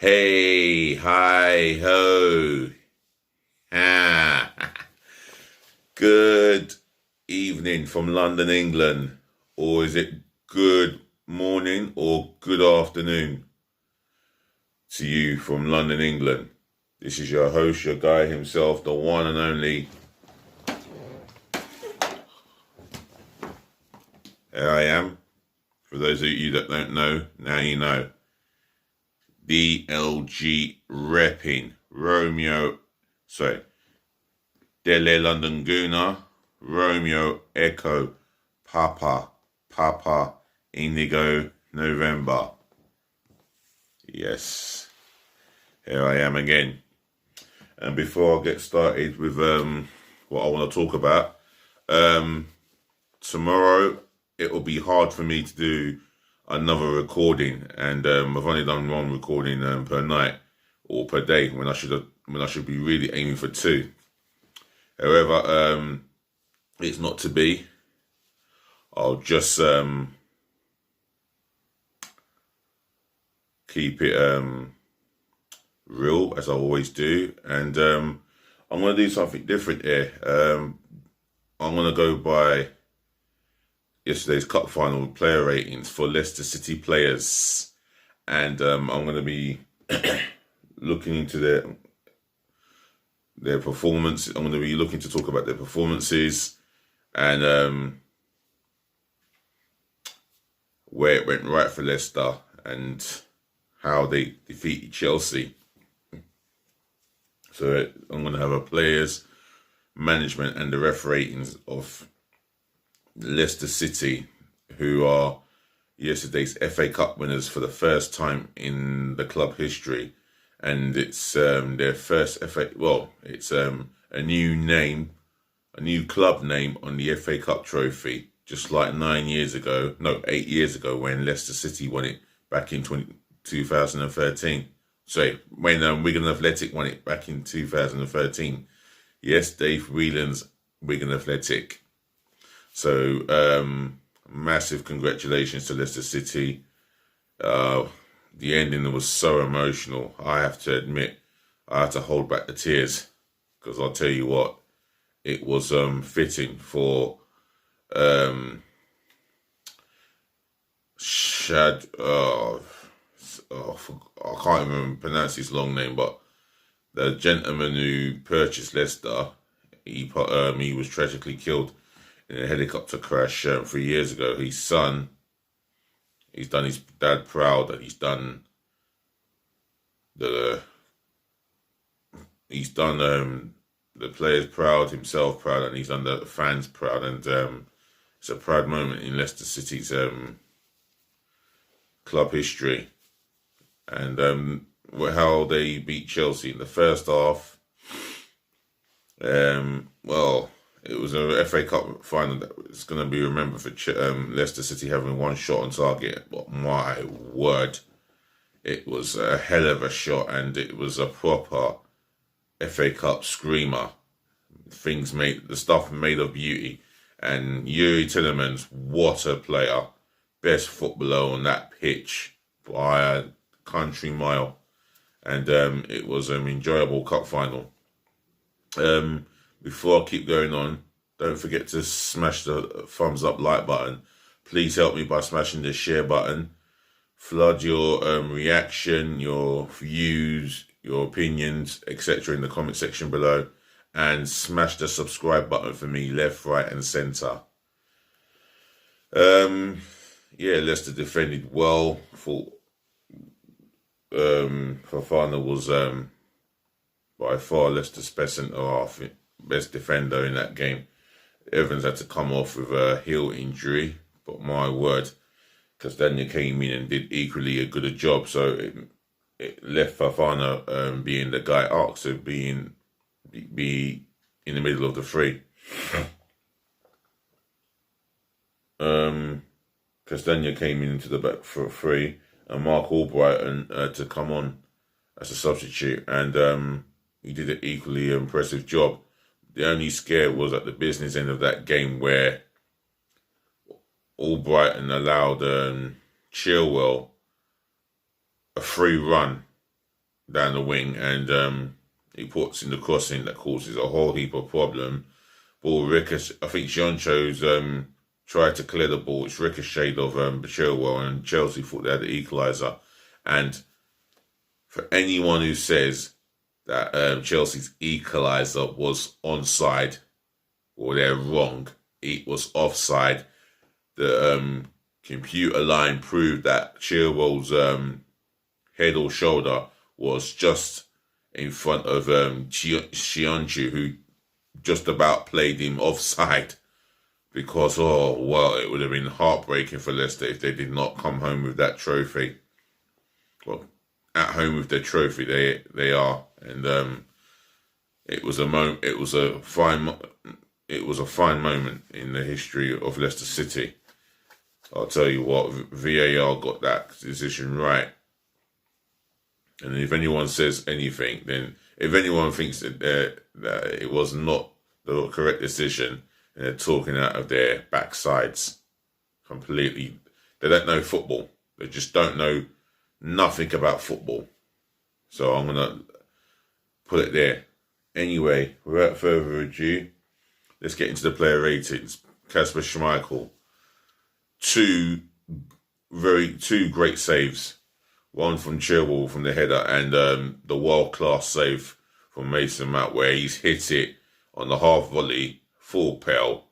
Hey, hi, ho. Ah. Good evening from London, England. Or is it good morning or good afternoon to you from London, England? This is your host, your guy himself, the one and only. Here I am. For those of you that don't know, now you know. DLG Reppin. Dele London Guna, Romeo Echo, Papa, Indigo, November. Yes, here I am again. And before I get started with what I want to talk about, tomorrow it will be hard for me to do another recording, and I've only done one recording per night or per day when I should be really aiming for two. However, it's not to be. I'll just keep it real as I always do, and I'm going to do something different here. I'm going to go by yesterday's cup final player ratings for Leicester City players, and I'm going to be looking into their performance. I'm going to be looking to talk about their performances and where it went right for Leicester and how they defeated Chelsea. So I'm going to have a players, management and the ref ratings of Leicester City, who are yesterday's FA Cup winners for the first time in the club history. And it's their first FA. Well, it's a new club name on the FA Cup trophy, just like 8 years ago, when Leicester City won it back in 2013. So when Wigan Athletic won it back in 2013. Yes, Dave Whelan's Wigan Athletic. So massive congratulations to Leicester City. The ending was so emotional. I have to admit, I had to hold back the tears, because I'll tell you what, it was fitting for I can't even pronounce his long name, but the gentleman who purchased Leicester, he was tragically killed in a helicopter crash 3 years ago. His son, he's done his dad proud, and he's done the players proud, himself proud, and he's done the fans proud, and it's a proud moment in Leicester City's club history. And how they beat Chelsea in the first half. Well, it was a FA Cup final that is going to be remembered for Leicester City having one shot on target. But my word, it was a hell of a shot, and it was a proper FA Cup screamer. The stuff made of beauty. And Yuri Tillemans, what a player. Best footballer on that pitch by a country mile. And it was an enjoyable cup final. Before I keep going on, don't forget to smash the thumbs up like button. Please help me by smashing the share button. Flood your reaction, your views, your opinions, etc. in the comment section below. And smash the subscribe button for me, left, right and centre. Leicester defended well. Fofana was by far Leicester's best defender in that game. Evans had to come off with a heel injury, but my word, Castagna came in and did equally a good job. So it left Fofana being the guy arc, so be in the middle of the three. Castagna came into the back for three, and Mark Albrighton to come on as a substitute, and he did an equally impressive job. The only scare was at the business end of that game, where Albrighton allowed Chilwell a free run down the wing, and he puts in the crossing that causes a whole heap of problem. Ball ricochet. I think Sioncho's tried to clear the ball. It's ricocheted of Chilwell, and Chelsea thought they had the equaliser. And for anyone who says that Chelsea's equaliser was onside, or they're wrong, it was offside. The computer line proved that Chilwell's head or shoulder was just in front of Sionchu, who just about played him offside. Because, it would have been heartbreaking for Leicester if they did not come home with that trophy. Well, at home with their trophy, they are, and it was a fine moment in the history of Leicester City. I'll tell you what, VAR got that decision right. And if anyone says anything, then if anyone thinks that it was not the correct decision, and they're talking out of their backsides completely. They don't know football. They just don't know nothing about football. So I'm going to put it there. Anyway, without further ado, let's get into the player ratings. Casper Schmeichel. Two great saves. One from Chilwell from the header, and the world-class save from Mason Mount, where he's hit it on the half volley, full pell,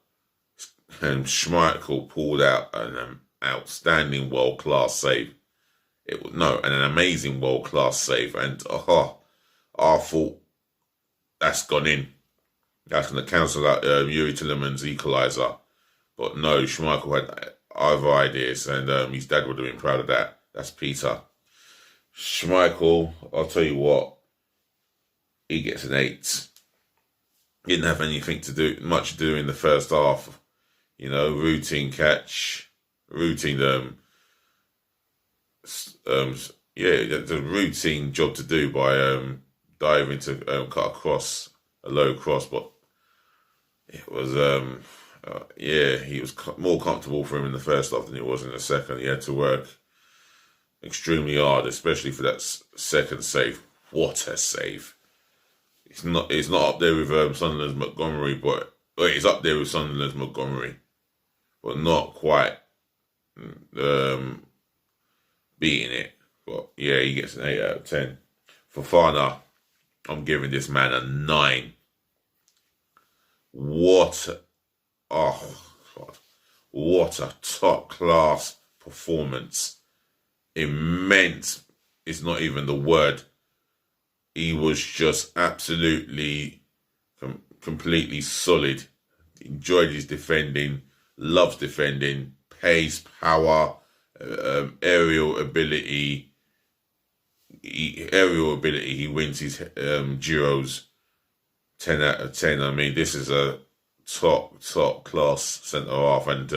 and Schmeichel pulled out an outstanding world-class save. An amazing world-class save, and I thought that's gone in. That's going to cancel out Yuri Tielemans' equaliser. But no, Schmeichel had other ideas, and his dad would have been proud of that. That's Peter. Schmeichel, I'll tell you what, he gets an 8. Didn't have anything much to do in the first half. Routine catch, routine, the routine job to do by diving to cut across a low cross, but it was he was more comfortable for him in the first half than it was in the second. He had to work extremely hard, especially for that second save. What a save! It's not up there with Sunderland's Montgomery, but it's up there with Sunderland's Montgomery, but not quite beating it. But yeah, he gets an 8 out of 10. Fofana, I'm giving this man a 9. What a top class performance. Immense is not even the word. He was just absolutely, completely solid. Enjoyed his defending, loves defending, pace, power, aerial ability. He wins his duos 10 out of 10. I mean, this is a top class centre half, and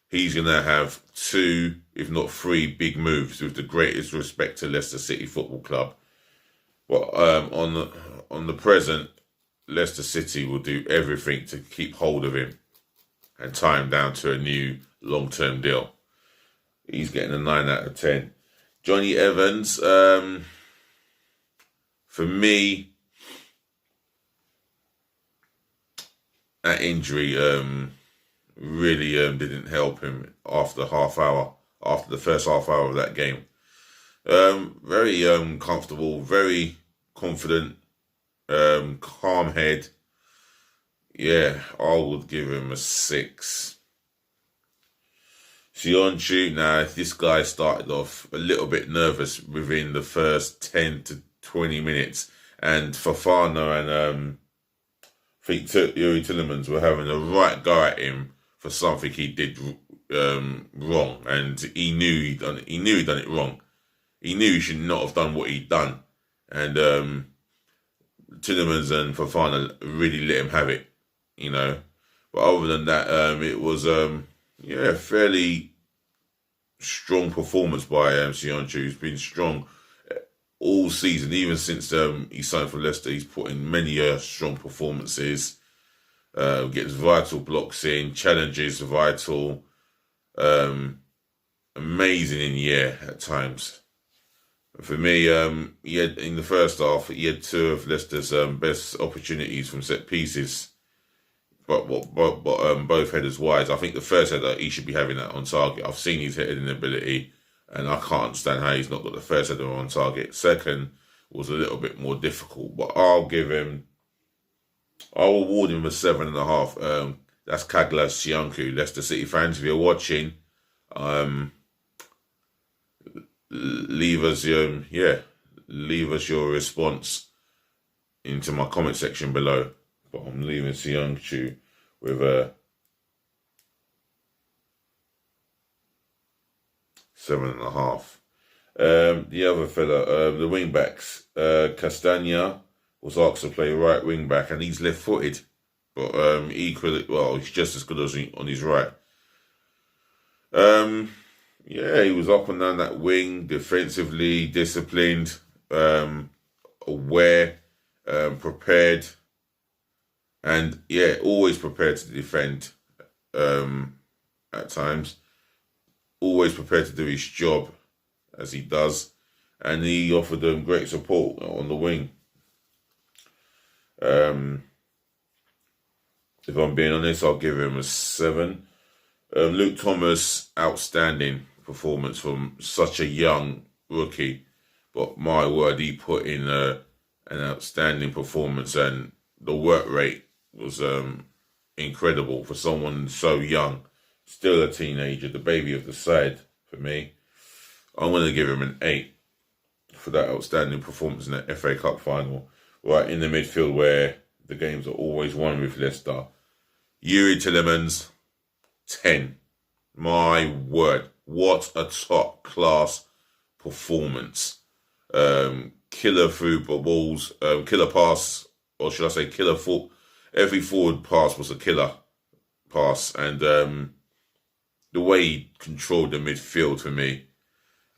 he's going to have 2, if not 3, big moves with the greatest respect to Leicester City Football Club. But on the present, Leicester City will do everything to keep hold of him and tie him down to a new long-term deal. He's getting a 9 out of 10. Johnny Evans, for me, that injury really didn't help him after the first half hour of that game. Very comfortable, very confident, calm head. Yeah, I would give him a 6. Sionchu, now this guy started off a little bit nervous within the first 10 to 20 minutes, and Fofana and I think Yuri Tielemans were having a right go at him for something he did wrong, and he knew he'd done it wrong. He knew he should not have done what he'd done, and Tielemans and Fofana really let him have it, But other than that, it was fairly strong performance by Sionchu. He's been strong all season, even since he signed for Leicester. He's put in many strong performances, gets vital blocks in, challenges vital, amazing in the air at times. For me, he had in the first half, he had two of Leicester's best opportunities from set pieces, but both headers wide. I think the first header he should be having that on target. I've seen his heading ability, and I can't understand how he's not got the first header on target. Second was a little bit more difficult, but I'll award him a 7.5. That's Kagla Sianku, Leicester City fans. If you're watching, leave us your response into my comment section below. But I'm leaving Sianku with a 7.5. The other fella, the wing backs, Castagna was asked to play right wing back, and he's left footed, but equally, well, he's just as good as on his right. Yeah, he was up and down that wing, defensively disciplined, aware, prepared, and yeah, always prepared to defend. At times, always prepared to do his job as he does, and he offered them great support on the wing. If I'm being honest, I'll give him a 7. Luke Thomas, outstanding performance from such a young rookie, but my word, he put in an outstanding performance, and the work rate was incredible for someone so young, still a teenager, the baby of the side for me. I'm going to give him an 8 for that outstanding performance in the FA Cup final, right in the midfield where the games are always won with Leicester. Yuri Tillemans, 10. My word, what a top class performance. Killer through balls, killer pass, or should I say killer foot. Every forward pass was a killer pass, and the way he controlled the midfield for me,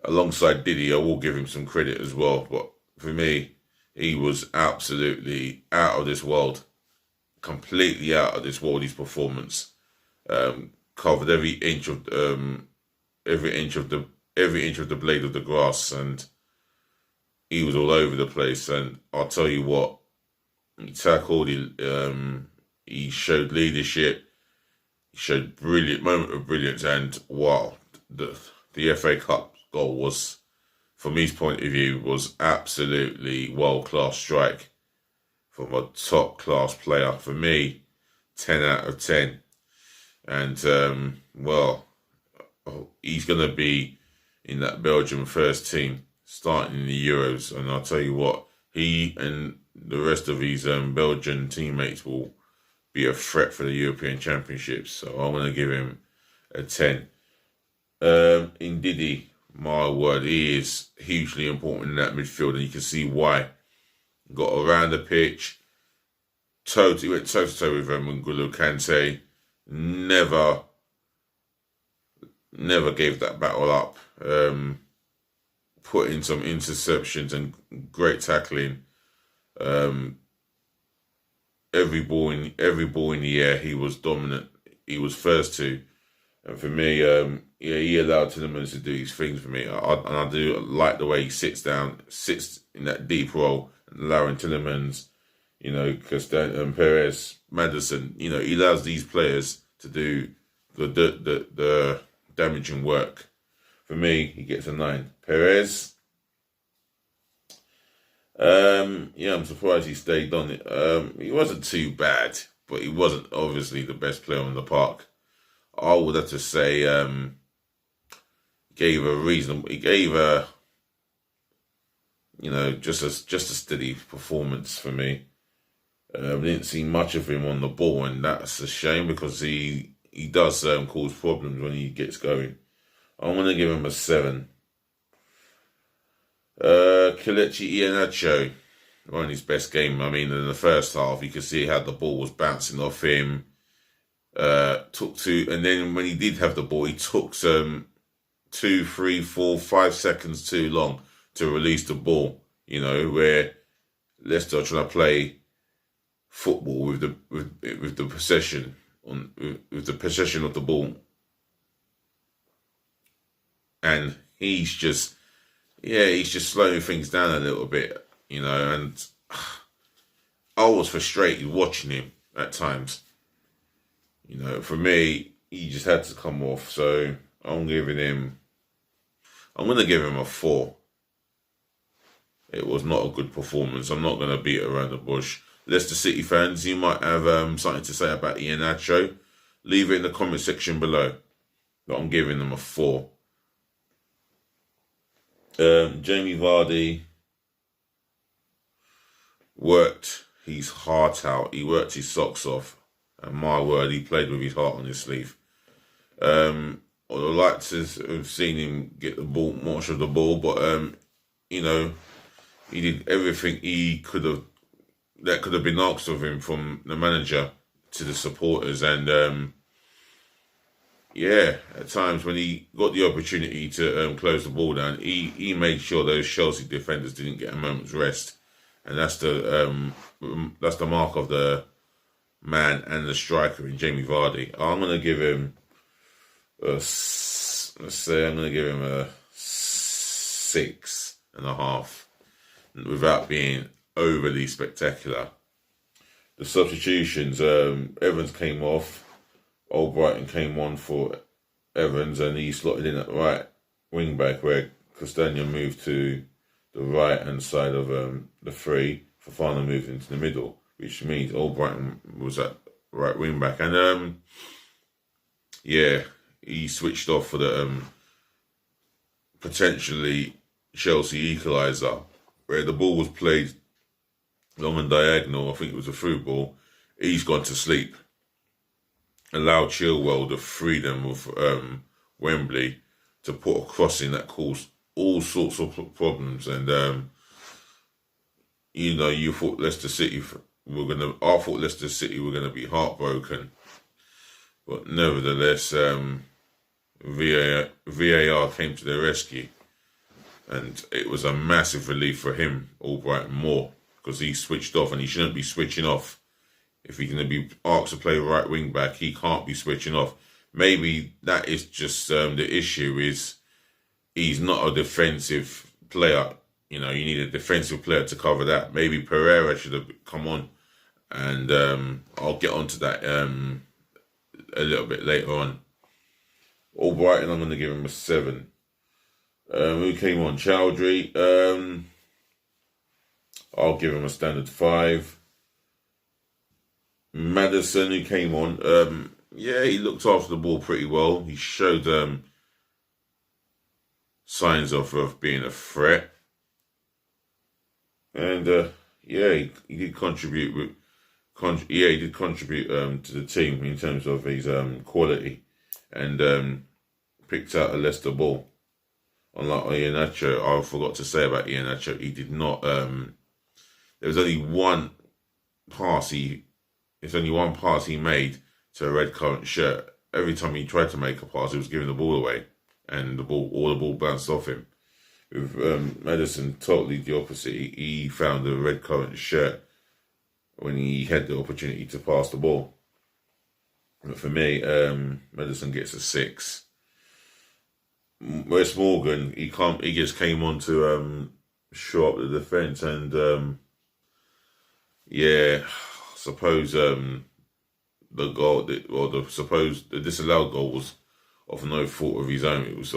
alongside Diddy, I will give him some credit as well, but for me, he was absolutely out of this world. Completely out of this world, his performance. Covered every inch of the blade of the grass, and he was all over the place. And I'll tell you what, he tackled, he showed leadership, he showed brilliant moment of brilliance, and wow, the FA Cup goal was, from his point of view, was absolutely world-class strike from a top-class player. For me, 10 out of 10. And, well, he's going to be in that Belgium first team starting in the Euros. And I'll tell you what, he and the rest of his Belgian teammates will be a threat for the European Championships. So I'm going to give him a 10. In Diddy, my word, he is hugely important in that midfield, and you can see why. Got around the pitch, he went toe-to-toe with N'Golo Kante, never gave that battle up, put in some interceptions and great tackling. Every ball in the air, he was dominant. He was first to. And for me, he allowed Tillemans to do his things for me. And I do like the way he sits in that deep role, and allowing Tillemans, Perez, Maddison, he allows these players to do the damaging work. For me, he gets a 9. Perez, I'm surprised he stayed on it. He wasn't too bad, but he wasn't obviously the best player on the park. I would have to say, gave a just a steady performance for me. Didn't see much of him on the ball, and that's a shame because he does cause problems when he gets going. I'm going to give him a 7. Kelechi Iheanacho won his best game. I mean, in the first half, you could see how the ball was bouncing off him. And then when he did have the ball, he took some 2, 3, 4, 5 seconds too long to release the ball. Where Leicester are trying to play football with the possession with the possession of the ball, and he's just yeah, he's just slowing things down a little bit, and I was frustrated watching him at times. For me, he just had to come off. So I'm going to give him a 4. It was not a good performance. I'm not going to beat around the bush. Leicester City fans, you might have something to say about Iheanacho. Leave it in the comment section below. But I'm giving them a 4. Jamie Vardy worked his heart out. He worked his socks off. And my word, he played with his heart on his sleeve. I'd like to have seen him get the ball, much of the ball, but he did everything that could have been asked of him, from the manager to the supporters, and at times when he got the opportunity to close the ball down, he made sure those Chelsea defenders didn't get a moment's rest, and that's the mark of the man and the striker in Jamie Vardy. I'm gonna give him a 6.5, without being overly spectacular. The substitutions, Evans came off, Albrighton came on for Evans, and he slotted in at right wing back, where Castagna moved to the right hand side of the three. Fofana moved into the middle, which means Albrighton was at right wing back, and he switched off for the potentially Chelsea equaliser, where the ball was played long and diagonal. I think it was a through ball. He's gone to sleep. Allowed Chilwell the freedom of Wembley to put a crossing that caused all sorts of problems. And you thought Leicester City I thought Leicester City were gonna be heartbroken, but nevertheless, VAR came to their rescue. And it was a massive relief for him, Albrighton Moore, because he switched off, and he shouldn't be switching off. If he's going to be asked to play right wing back, he can't be switching off. Maybe that is just the issue, is he's not a defensive player. You need a defensive player to cover that. Maybe Pereira should have come on, and I'll get onto that a little bit later on. Albrighton, I'm going to give him a 7. Who came on? Chowdhury. I'll give him a standard 5. Maddison, who came on, he looked after the ball pretty well. He showed signs of being a threat, and he did contribute. He did contribute to the team in terms of his quality, and picked out a Leicester ball. Unlike Iheanacho, I forgot to say about Iheanacho, he did not. There was only one pass he made to a red currant shirt. Every time he tried to make a pass, he was giving the ball away, and all the ball bounced off him. With Maddison, totally the opposite. He found a red currant shirt when he had the opportunity to pass the ball. But for me, Maddison gets a 6. Wes Morgan, he just came on to shore up the defence, and I suppose the disallowed goal was of no fault of his own. It was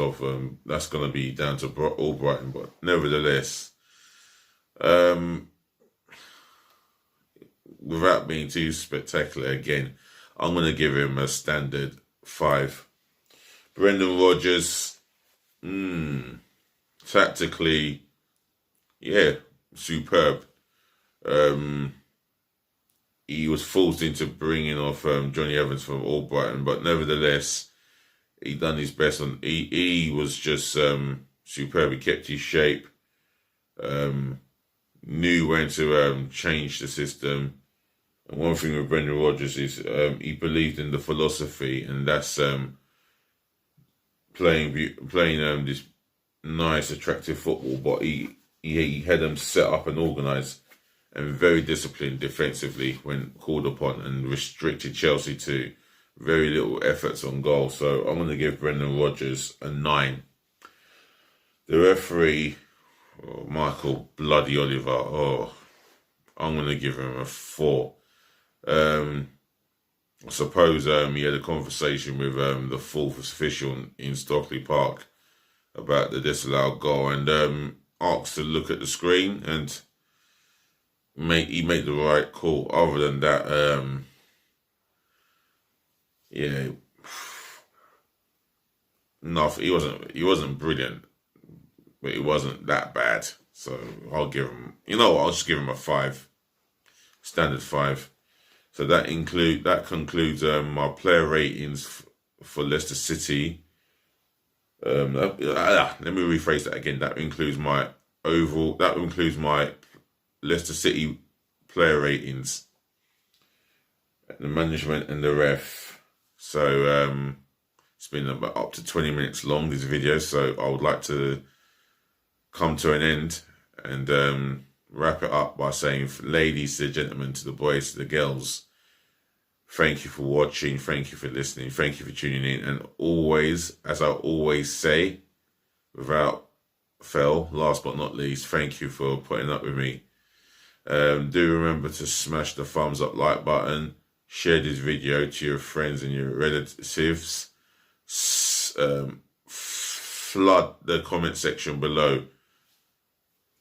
that's going to be down to Albrighton, but nevertheless, without being too spectacular again, I'm going to give him a standard 5. Brendan Rodgers, tactically, superb. He was forced into bringing off Johnny Evans from Albrighton, but nevertheless, he done his best. He was just superb. He kept his shape, knew when to change the system. And one thing with Brendan Rodgers is he believed in the philosophy, and that's playing this nice, attractive football. But he had them set up and organised, and very disciplined defensively when called upon, and restricted Chelsea to very little efforts on goal. So I'm going to give Brendan Rodgers a 9. The referee Oh, Michael Bloody Oliver. Oh, I'm going to give him a 4. I suppose he had a conversation with the fourth official in Stockley Park about the disallowed goal, and asked to look at the screen, and he made the right call. Other than that, yeah, nothing. He wasn't brilliant, but he wasn't that bad. So I'll give him. You know what? I'll just give him a 5, standard 5. So that concludes my player ratings for Leicester City. Let me rephrase that again. That includes my Leicester City player ratings, the management and the ref. So it's been about up to 20 minutes long, this video. So I would like to come to an end and wrap it up by saying, ladies to the gentlemen, to the boys, to the girls, thank you for watching, thank you for listening, thank you for tuning in, and always, as I always say, without fail, last but not least, thank you for putting up with me. Do remember to smash the thumbs up like button, share this video to your friends and your relatives, flood the comment section below,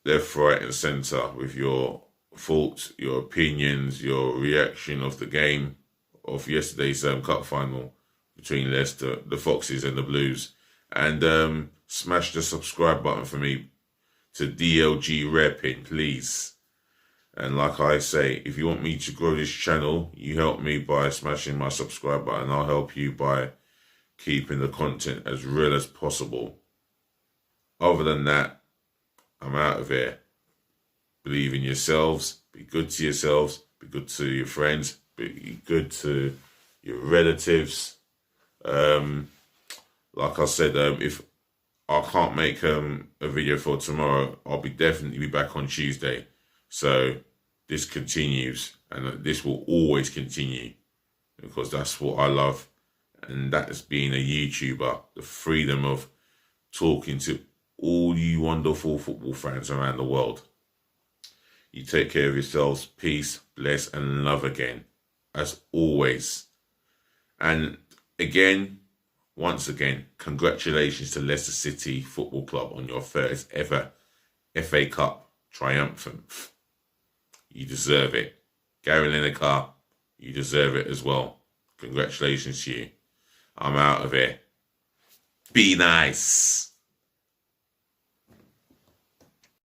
left, right and centre, with your thoughts, your opinions, your reaction of the game of yesterday's cup final between Leicester, the Foxes and the Blues. And smash the subscribe button for me to DLG Reppin, please. And like I say, if you want me to grow this channel, you help me by smashing my subscribe button. I'll help you by keeping the content as real as possible. Other than that, I'm out of here. Believe in yourselves. Be good to yourselves. Be good to your friends. Be good to your relatives. Like I said, if I can't make a video for tomorrow, I'll definitely be back on Tuesday. So this continues, and this will always continue, because that's what I love, and that is being a YouTuber, the freedom of talking to all you wonderful football fans around the world. You take care of yourselves. Peace, bless, and love again, as always. And again, once again, congratulations to Leicester City Football Club on your first ever FA Cup triumphant. You deserve it. Gary Lineker, you deserve it as well. Congratulations to you. I'm out of here. Be nice.